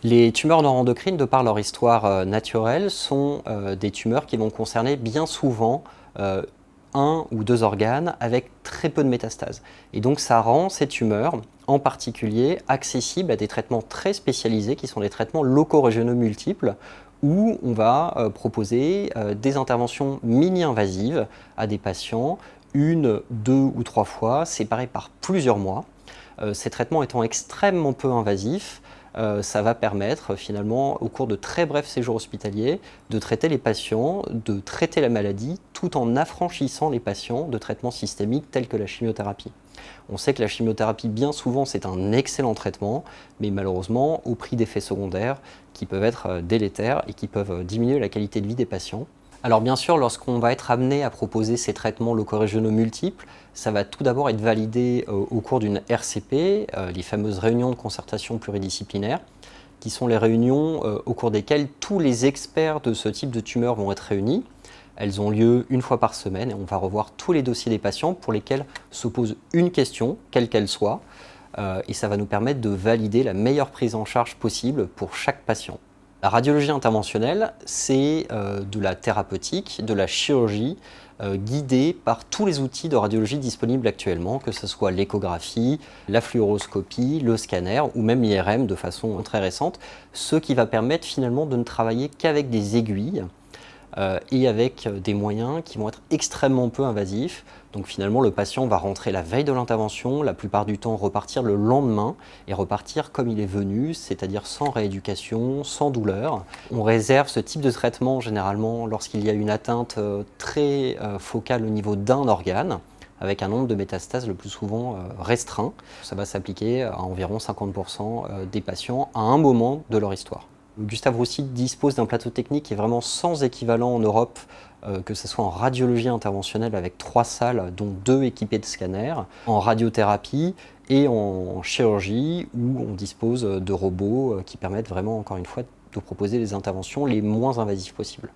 Les tumeurs neuroendocrines, de par leur histoire naturelle, sont des tumeurs qui vont concerner bien souvent un ou deux organes avec très peu de métastases. Et donc ça rend ces tumeurs, en particulier, accessibles à des traitements très spécialisés qui sont des traitements locaux-régionaux multiples où on va proposer des interventions mini-invasives à des patients une, deux ou trois fois, séparées par plusieurs mois. Ces traitements étant extrêmement peu invasifs, ça va permettre finalement, au cours de très brefs séjours hospitaliers, de traiter les patients, de traiter la maladie, tout en affranchissant les patients de traitements systémiques tels que la chimiothérapie. On sait que la chimiothérapie, bien souvent, c'est un excellent traitement, mais malheureusement, au prix d'effets secondaires qui peuvent être délétères et qui peuvent diminuer la qualité de vie des patients. Alors bien sûr, lorsqu'on va être amené à proposer ces traitements locaux-régionaux multiples, ça va tout d'abord être validé au cours d'une RCP, les fameuses réunions de concertation pluridisciplinaire, qui sont les réunions au cours desquelles tous les experts de ce type de tumeur vont être réunis. Elles ont lieu une fois par semaine et on va revoir tous les dossiers des patients pour lesquels se pose une question, quelle qu'elle soit, et ça va nous permettre de valider la meilleure prise en charge possible pour chaque patient. La radiologie interventionnelle, c'est de la thérapeutique, de la chirurgie, guidée par tous les outils de radiologie disponibles actuellement, que ce soit l'échographie, la fluoroscopie, le scanner ou même l'IRM de façon très récente, ce qui va permettre finalement de ne travailler qu'avec des aiguilles et avec des moyens qui vont être extrêmement peu invasifs. Donc finalement, le patient va rentrer la veille de l'intervention, la plupart du temps repartir le lendemain et repartir comme il est venu, c'est-à-dire sans rééducation, sans douleur. On réserve ce type de traitement généralement lorsqu'il y a une atteinte très focale au niveau d'un organe, avec un nombre de métastases le plus souvent restreint. Ça va s'appliquer à environ 50% des patients à un moment de leur histoire. Gustave Roussy dispose d'un plateau technique qui est vraiment sans équivalent en Europe, que ce soit en radiologie interventionnelle avec 3 salles, dont 2 équipées de scanners, en radiothérapie et en chirurgie où on dispose de robots qui permettent vraiment, encore une fois, de proposer les interventions les moins invasives possibles.